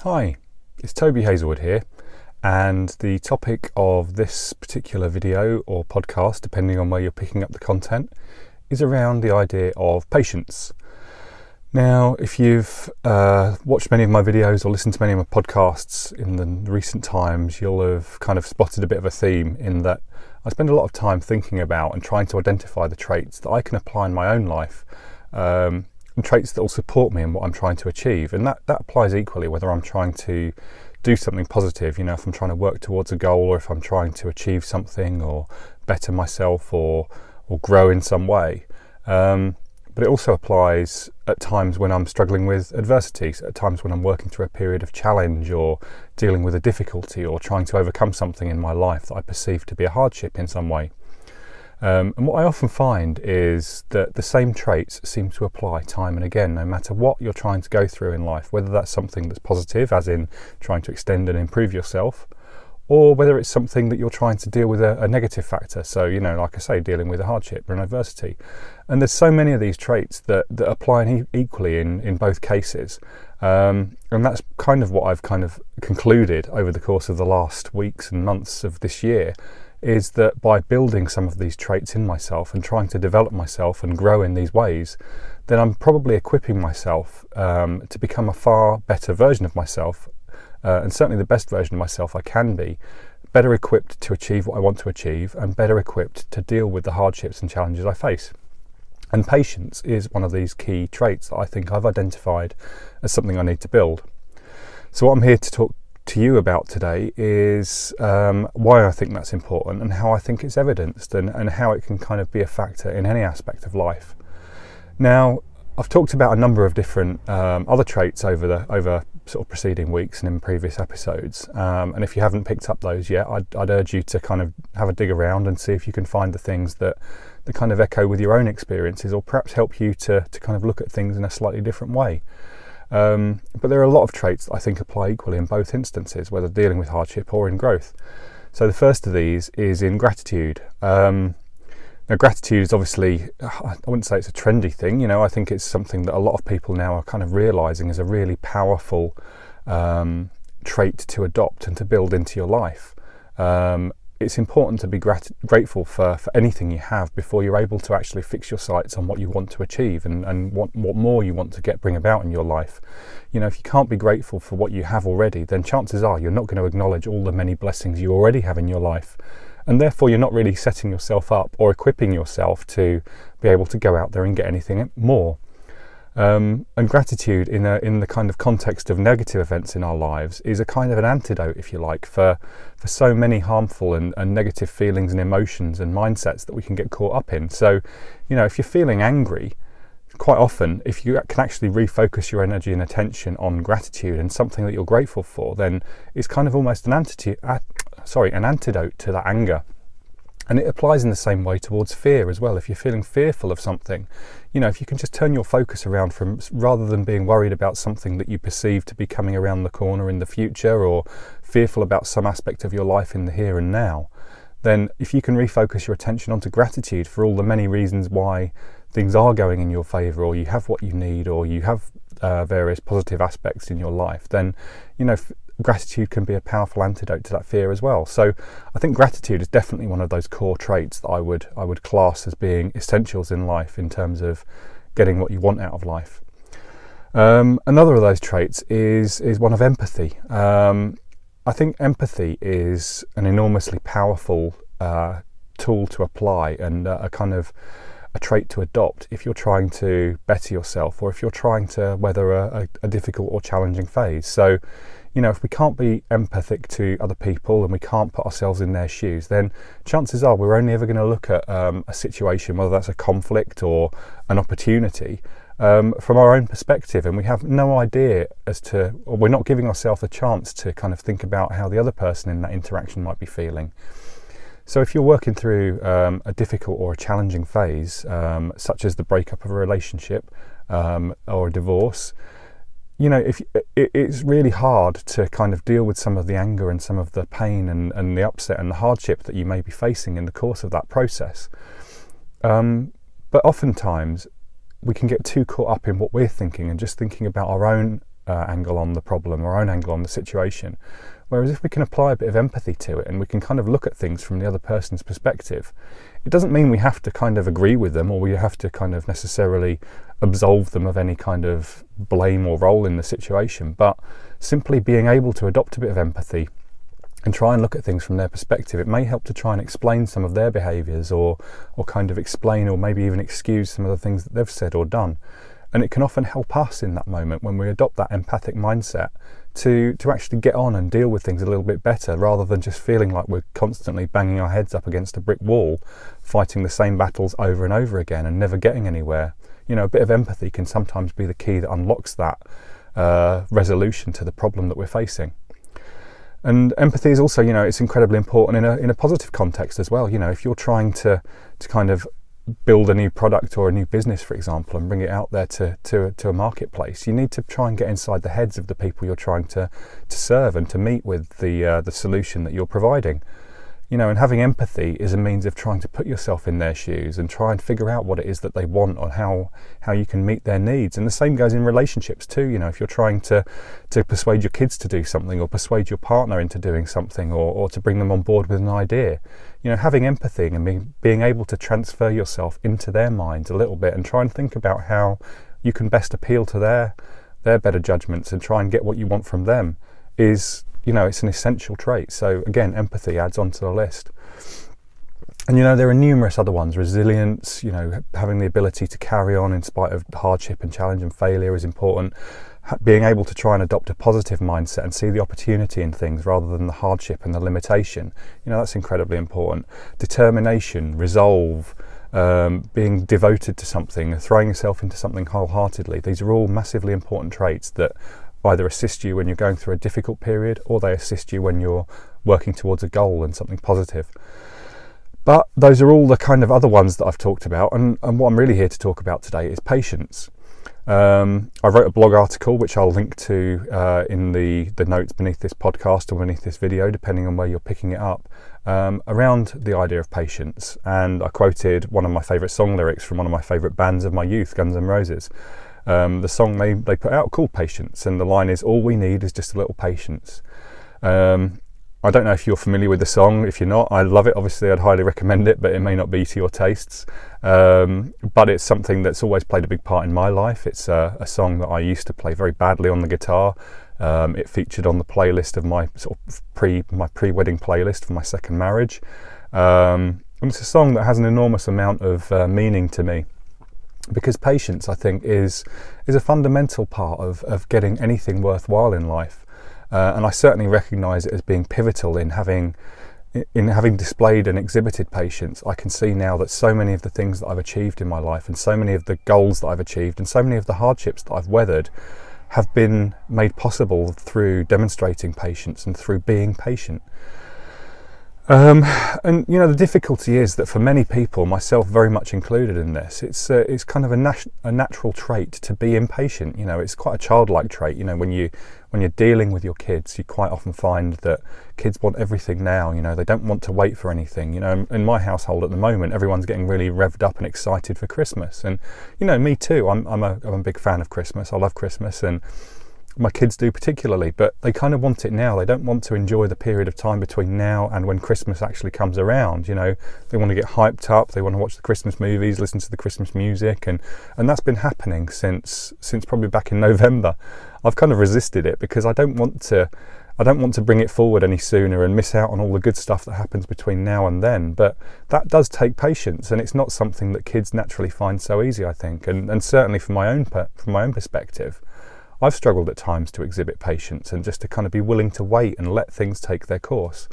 Hi, it's Toby Hazelwood here, and the topic of this particular video or podcast, depending on where you're picking up the content, is around the idea of patience. Now, if you've watched many of my videos or listened to many of my podcasts in the recent times, you'll have kind of spotted a bit of a theme in that I spend a lot of time thinking about and trying to identify the traits that I can apply in my own life, and traits that will support me in what I'm trying to achieve. And that applies equally whether I'm trying to do something positive, if I'm trying to work towards a goal, or if I'm trying to achieve something or better myself or grow in some way. But it also applies at times when I'm struggling with adversities, at times when I'm working through a period of challenge or dealing with a difficulty or trying to overcome something in my life that I perceive to be a hardship in some way. And what I often find is that the same traits seem to apply time and again, no matter what you're trying to go through in life, whether that's something that's positive, as in trying to extend and improve yourself, or whether it's something that you're trying to deal with a negative factor. So, like I say, dealing with a hardship or an adversity. And there's so many of these traits that apply equally in both cases. And that's kind of what I've kind of concluded over the course of the last weeks and months of this year, is that by building some of these traits in myself and trying to develop myself and grow in these ways, then I'm probably equipping myself to become a far better version of myself, and certainly the best version of myself I can be, better equipped to achieve what I want to achieve and better equipped to deal with the hardships and challenges I face. And patience is one of these key traits that I think I've identified as something I need to build. So what I'm here to talk to you about today is why I think that's important and how I think it's evidenced and how it can kind of be a factor in any aspect of life. Now, I've talked about a number of different other traits over sort of preceding weeks and in previous episodes, and if you haven't picked up those yet, I'd urge you to kind of have a dig around and see if you can find the things that kind of echo with your own experiences, or perhaps help you to kind of look at things in a slightly different way. But there are a lot of traits that I think apply equally in both instances, whether dealing with hardship or in growth. So the first of these is in gratitude. Now, gratitude is obviously, I wouldn't say it's a trendy thing, I think it's something that a lot of people now are kind of realising is a really powerful trait to adopt and to build into your life. It's important to be grateful for anything you have before you're able to actually fix your sights on what you want to achieve and what more you want to bring about in your life. If you can't be grateful for what you have already, then chances are you're not going to acknowledge all the many blessings you already have in your life. And therefore you're not really setting yourself up or equipping yourself to be able to go out there and get anything more. And gratitude in the kind of context of negative events in our lives is a kind of an antidote, if you like, for so many harmful and negative feelings and emotions and mindsets that we can get caught up in. So, if you're feeling angry, quite often, if you can actually refocus your energy and attention on gratitude and something that you're grateful for, then it's kind of almost an antidote to that anger. And it applies in the same way towards fear as well. If you're feeling fearful of something, if you can just turn your focus around from, rather than being worried about something that you perceive to be coming around the corner in the future, or fearful about some aspect of your life in the here and now, then if you can refocus your attention onto gratitude for all the many reasons why things are going in your favour, or you have what you need, or you have various positive aspects in your life, then gratitude can be a powerful antidote to that fear as well. So I think gratitude is definitely one of those core traits that I would class as being essentials in life in terms of getting what you want out of life. Another of those traits is one of empathy. I think empathy is an enormously powerful tool to apply, and a kind of a trait to adopt if you're trying to better yourself, or if you're trying to weather a difficult or challenging phase. So, if we can't be empathic to other people and we can't put ourselves in their shoes, then chances are we're only ever going to look at a situation, whether that's a conflict or an opportunity, from our own perspective, and we have no idea or we're not giving ourselves a chance to kind of think about how the other person in that interaction might be feeling. So if you're working through a difficult or a challenging phase, such as the breakup of a relationship or a divorce, it's really hard to kind of deal with some of the anger and some of the pain and the upset and the hardship that you may be facing in the course of that process. But oftentimes we can get too caught up in what we're thinking and just thinking about our own angle on the problem, our own angle on the situation. Whereas if we can apply a bit of empathy to it and we can kind of look at things from the other person's perspective, it doesn't mean we have to kind of agree with them or we have to kind of necessarily absolve them of any kind of blame or role in the situation, but simply being able to adopt a bit of empathy and try and look at things from their perspective, it may help to try and explain some of their behaviours or kind of explain or maybe even excuse some of the things that they've said or done. And it can often help us in that moment when we adopt that empathic mindset to actually get on and deal with things a little bit better, rather than just feeling like we're constantly banging our heads up against a brick wall, fighting the same battles over and over again and never getting anywhere. A bit of empathy can sometimes be the key that unlocks that resolution to the problem that we're facing. And empathy is also, it's incredibly important in a positive context as well. If you're trying to kind of build a new product or a new business, for example, and bring it out there to a marketplace, you need to try and get inside the heads of the people you're trying to serve and to meet with the solution that you're providing. And having empathy is a means of trying to put yourself in their shoes and try and figure out what it is that they want or how you can meet their needs. And the same goes in relationships too. If you're trying to persuade your kids to do something or persuade your partner into doing something or to bring them on board with an idea, having empathy and being able to transfer yourself into their minds a little bit and try and think about how you can best appeal to their better judgments and try and get what you want from them is, it's an essential trait. So again, empathy adds onto the list. And there are numerous other ones. Resilience, having the ability to carry on in spite of hardship and challenge and failure is important. Being able to try and adopt a positive mindset and see the opportunity in things rather than the hardship and the limitation, that's incredibly important. Determination, resolve, being devoted to something, throwing yourself into something wholeheartedly. These are all massively important traits that either assist you when you're going through a difficult period or they assist you when you're working towards a goal and something positive. But those are all the kind of other ones that I've talked about, and what I'm really here to talk about today is patience. I wrote a blog article which I'll link to in the notes beneath this podcast or beneath this video, depending on where you're picking it up, around the idea of patience. And I quoted one of my favourite song lyrics from one of my favourite bands of my youth, Guns N' Roses. The song they put out called Patience, and the line is, "All we need is just a little patience." I don't know if you're familiar with the song. If you're not, I love it. Obviously, I'd highly recommend it, but it may not be to your tastes. But it's something that's always played a big part in my life. It's a song that I used to play very badly on the guitar. It featured on the playlist of my sort of pre-wedding playlist for my second marriage. And it's a song that has an enormous amount of meaning to me. Because patience, I think, is a fundamental part of getting anything worthwhile in life, and I certainly recognise it as being pivotal in having displayed and exhibited patience. I can see now that so many of the things that I've achieved in my life, and so many of the goals that I've achieved, and so many of the hardships that I've weathered, have been made possible through demonstrating patience and through being patient. And the difficulty is that for many people, myself very much included in this, it's kind of a natural trait to be impatient. It's quite a childlike trait. When you're dealing with your kids, you quite often find that kids want everything now. They don't want to wait for anything. In my household at the moment, everyone's getting really revved up and excited for Christmas, and me too. I'm a big fan of Christmas. I love Christmas, and my kids do particularly, but they kind of want it now. They don't want to enjoy the period of time between now and when Christmas actually comes around. They want to get hyped up, they want to watch the Christmas movies, listen to the Christmas music, and that's been happening since probably back in November. I've kind of resisted it because I don't want to bring it forward any sooner and miss out on all the good stuff that happens between now and then. But that does take patience, and it's not something that kids naturally find so easy, I think. And certainly from my own perspective, I've struggled at times to exhibit patience and just to kind of be willing to wait and let things take their course.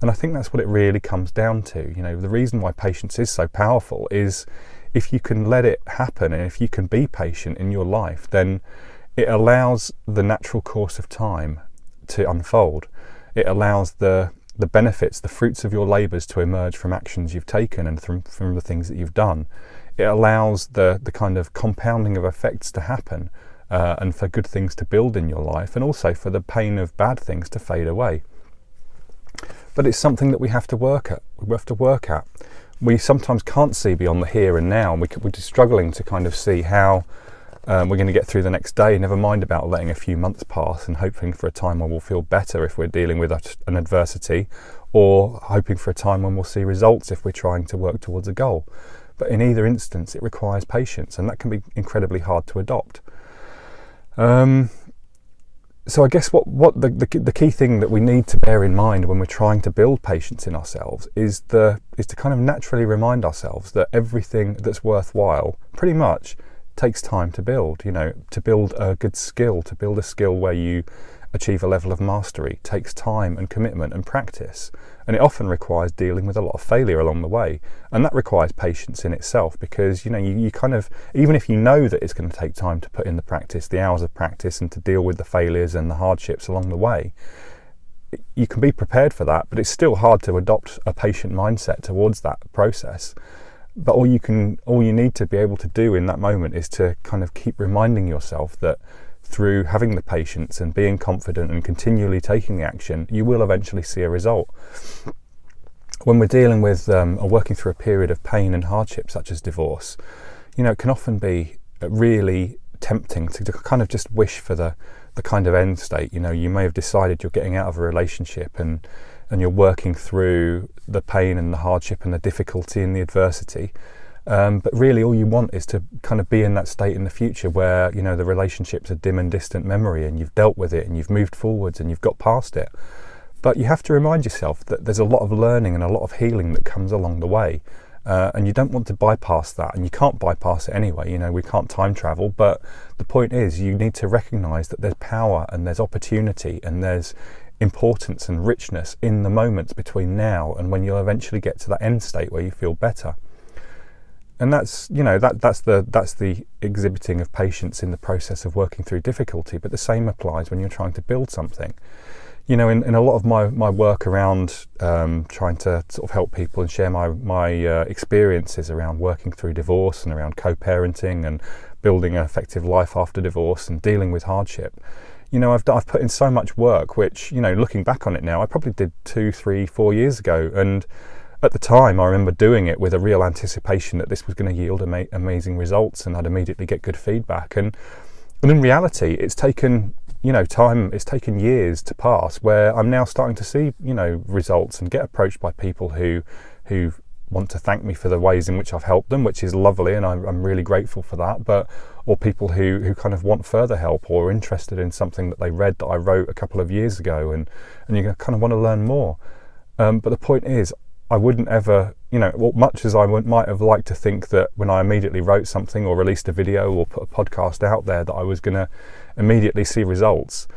And I think that's what it really comes down to. The reason why patience is so powerful is if you can let it happen and if you can be patient in your life, then it allows the natural course of time to unfold. It allows the benefits, the fruits of your labours to emerge from actions you've taken and from the things that you've done. It allows the kind of compounding of effects to happen. And for good things to build in your life, and also for the pain of bad things to fade away. But it's something that we have to work at. We sometimes can't see beyond the here and now, and we're just struggling to kind of see how We're going to get through the next day, never mind about letting a few months pass and hoping for a time when we'll feel better if we're dealing with an adversity, or hoping for a time when we'll see results if we're trying to work towards a goal. But in either instance, it requires patience, and that can be incredibly hard to adopt. So I guess what the key thing that we need to bear in mind when we're trying to build patience in ourselves is to kind of naturally remind ourselves that everything that's worthwhile pretty much takes time to build. To build a good skill, to build a skill where you achieve a level of mastery, takes time and commitment and practice, and it often requires dealing with a lot of failure along the way, and that requires patience in itself, because you kind of, even if you know that it's going to take time to put in the practice, the hours of practice, and to deal with the failures and the hardships along the way, you can be prepared for that, but it's still hard to adopt a patient mindset towards that process. But all you need to be able to do in that moment is to kind of keep reminding yourself that through having the patience and being confident and continually taking the action, you will eventually see a result. When we're dealing with or working through a period of pain and hardship such as divorce, it can often be really tempting to kind of just wish for the kind of end state. You may have decided you're getting out of a relationship and you're working through the pain and the hardship and the difficulty and the adversity. But really all you want is to kind of be in that state in the future where, the relationship's a dim and distant memory and you've dealt with it and you've moved forwards and you've got past it. But you have to remind yourself that there's a lot of learning and a lot of healing that comes along the way. And you don't want to bypass that, and you can't bypass it anyway. We can't time travel, but the point is you need to recognise that there's power and there's opportunity and there's importance and richness in the moments between now and when you'll eventually get to that end state where you feel better. And that's the exhibiting of patience in the process of working through difficulty, but the same applies when you're trying to build something. In a lot of my work around trying to sort of help people and share my experiences around working through divorce and around co-parenting and building an effective life after divorce and dealing with hardship, I've put in so much work, which, looking back on it now, I probably did 2, 3, 4 years ago. And at the time, I remember doing it with a real anticipation that this was going to yield amazing results and I'd immediately get good feedback. And in reality, it's taken, time, it's taken years to pass where I'm now starting to see, results and get approached by people who want to thank me for the ways in which I've helped them, which is lovely, and I'm really grateful for that. Or people who kind of want further help or are interested in something that they read that I wrote a couple of years ago, and you kind of want to learn more. But the point is, I wouldn't ever, much as I might have liked to think that when I immediately wrote something or released a video or put a podcast out there that I was going to immediately see results,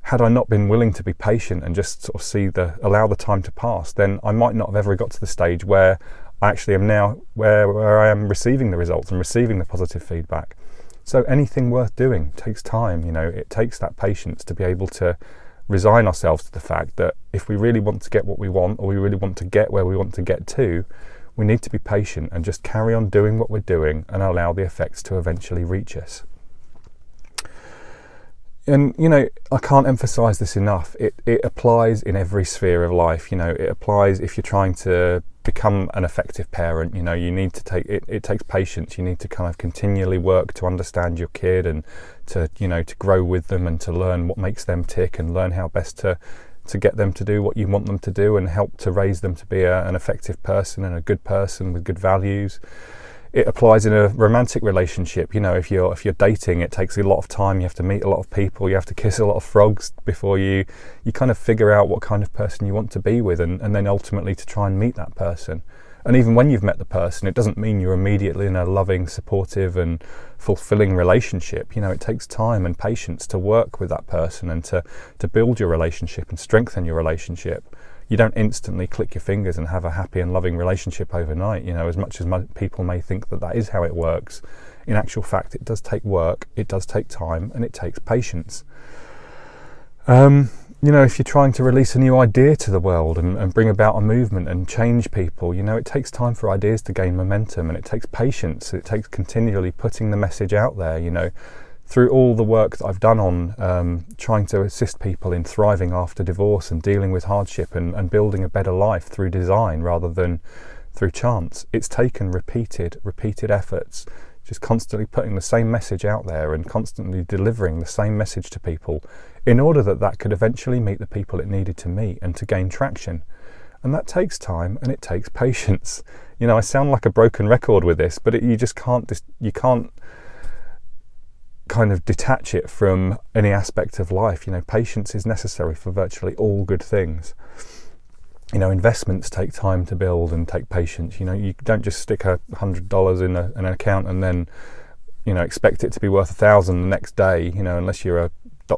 had I not been willing to be patient and just sort of allow the time to pass, then I might not have ever got to the stage where I actually am now, where I am receiving the results and receiving the positive feedback. So anything worth doing takes time. It takes that patience to be able to resign ourselves to the fact that if we really want to get what we want, or we really want to get where we want to get to, we need to be patient and just carry on doing what we're doing and allow the effects to eventually reach us. And, I can't emphasize this enough. It applies in every sphere of life. It applies if you're trying to become an effective parent. You need to it takes patience. You need to kind of continually work to understand your kid and to grow with them and to learn what makes them tick and learn how best to get them to do what you want them to do and help to raise them to be an effective person and a good person with good values. It applies in a romantic relationship. If you're dating, it takes a lot of time. You have to meet a lot of people. You have to kiss a lot of frogs before you kind of figure out what kind of person you want to be with, and then ultimately to try and meet that person. And even when you've met the person, it doesn't mean you're immediately in a loving, supportive and fulfilling relationship. It takes time and patience to work with that person and to build your relationship and strengthen your relationship. You don't instantly click your fingers and have a happy and loving relationship overnight. As much as people may think that is how it works, in actual fact, it does take work, it does take time, and it takes patience. If you're trying to release a new idea to the world and bring about a movement and change people, it takes time for ideas to gain momentum, and it takes patience. It takes continually putting the message out there, Through all the work that I've done on trying to assist people in thriving after divorce and dealing with hardship and building a better life through design rather than through chance, it's taken repeated efforts, just constantly putting the same message out there and constantly delivering the same message to people in order that that could eventually meet the people it needed to meet and to gain traction. And that takes time and it takes patience. You know, I sound like a broken record with this, but you just can't kind of detach it from any aspect of life. You know, patience is necessary for virtually all good things. You know, investments take time to build and take patience. You know, you don't just stick $100 in an account and then, you know, expect it to be worth 1,000 the next day, you know, unless you're a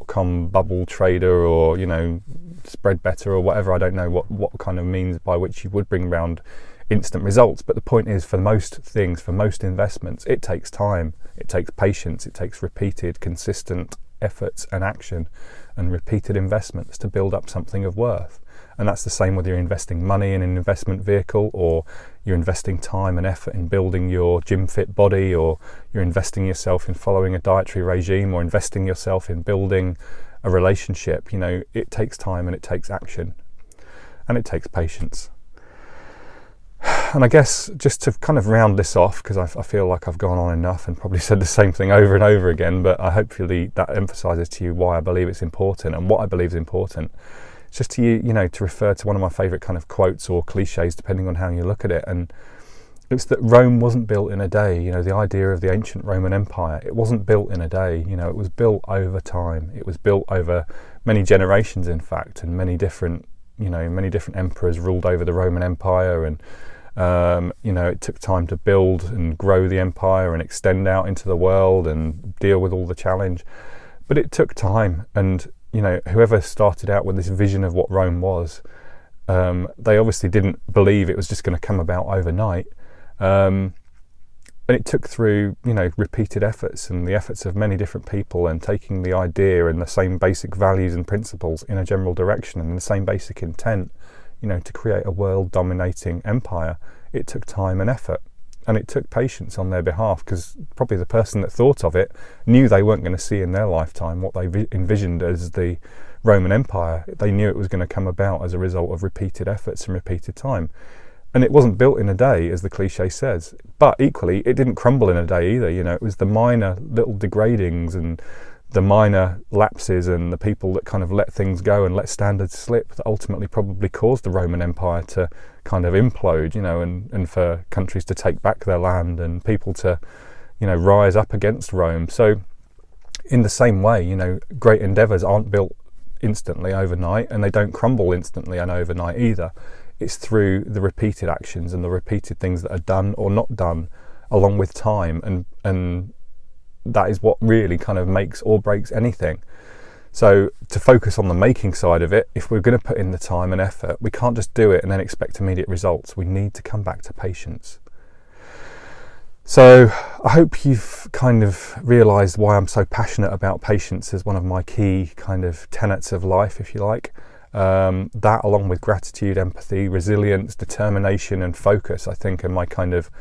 .com bubble trader or, you know, spread better or whatever. I don't know what kind of means by which you would bring around instant results. But the point is, for most things, for most investments, it takes time, it takes patience, it takes repeated, consistent efforts and action and repeated investments to build up something of worth. And that's the same whether you're investing money in an investment vehicle, or you're investing time and effort in building your gym fit body, or you're investing yourself in following a dietary regime, or investing yourself in building a relationship. You know, it takes time and it takes action and it takes patience. And I guess just to kind of round this off, because I feel like I've gone on enough and probably said the same thing over and over again, but hopefully that emphasises to you why I believe it's important and what I believe is important. It's just to you know, to refer to one of my favourite kind of quotes or cliches, depending on how you look at it. And it's that Rome wasn't built in a day. You know, the idea of the ancient Roman Empire, it wasn't built in a day. You know, it was built over time. It was built over many generations, in fact, and many different emperors ruled over the Roman Empire. And you know, it took time to build and grow the empire and extend out into the world and deal with all the challenge. But it took time, and you know, whoever started out with this vision of what Rome was, they obviously didn't believe it was just going to come about overnight. And it took through, you know, repeated efforts and the efforts of many different people, and taking the idea and the same basic values and principles in a general direction and the same basic intent, you know, to create a world-dominating empire. It took time and effort, and it took patience on their behalf, because probably the person that thought of it knew they weren't going to see in their lifetime what they envisioned as the Roman Empire. They knew it was going to come about as a result of repeated efforts and repeated time. And it wasn't built in a day, as the cliche says, but equally it didn't crumble in a day either. You know, it was the minor little degradings and the minor lapses and the people that kind of let things go and let standards slip that ultimately probably caused the Roman Empire to kind of implode, you know, and for countries to take back their land and people to, you know, rise up against Rome. So in the same way, you know, great endeavours aren't built instantly overnight, and they don't crumble instantly and overnight either. It's through the repeated actions and the repeated things that are done or not done along with time, and that is what really kind of makes or breaks anything. So to focus on the making side of it, if we're going to put in the time and effort, we can't just do it and then expect immediate results. We need to come back to patience. So I hope you've kind of realised why I'm so passionate about patience as one of my key kind of tenets of life, if you like. That, along with gratitude, empathy, resilience, determination and focus, I think are my kind of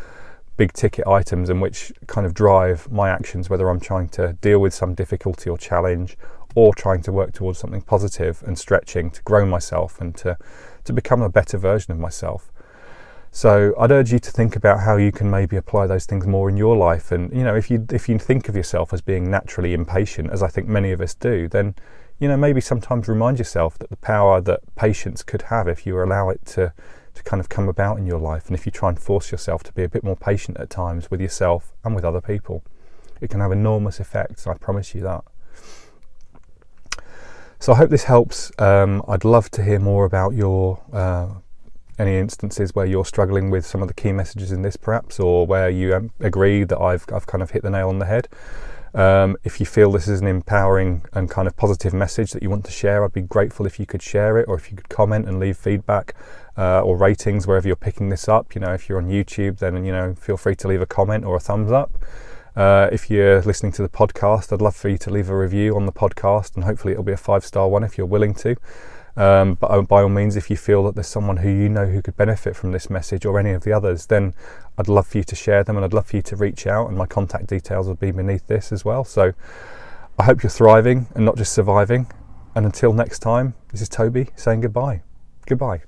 big ticket items, in which kind of drive my actions, whether I'm trying to deal with some difficulty or challenge, or trying to work towards something positive and stretching to grow myself and to become a better version of myself. So I'd urge you to think about how you can maybe apply those things more in your life. And, you know, if you think of yourself as being naturally impatient, as I think many of us do, then, you know, maybe sometimes remind yourself that the power that patience could have, if you allow it to kind of come about in your life, and if you try and force yourself to be a bit more patient at times with yourself and with other people, it can have enormous effects, I promise you that. So I hope this helps. I'd love to hear more about your any instances where you're struggling with some of the key messages in this, perhaps, or where you agree that I've kind of hit the nail on the head. If you feel this is an empowering and kind of positive message that you want to share, I'd be grateful if you could share it, or if you could comment and leave feedback or ratings wherever you're picking this up. You know, if you're on YouTube, then, you know, feel free to leave a comment or a thumbs up. If you're listening to the podcast, I'd love for you to leave a review on the podcast, and hopefully it'll be a 5-star one if you're willing to. But by all means, if you feel that there's someone who you know who could benefit from this message or any of the others, then I'd love for you to share them, and I'd love for you to reach out, and my contact details will be beneath this as well. So I hope you're thriving and not just surviving. And until next time, this is Toby saying goodbye. Goodbye.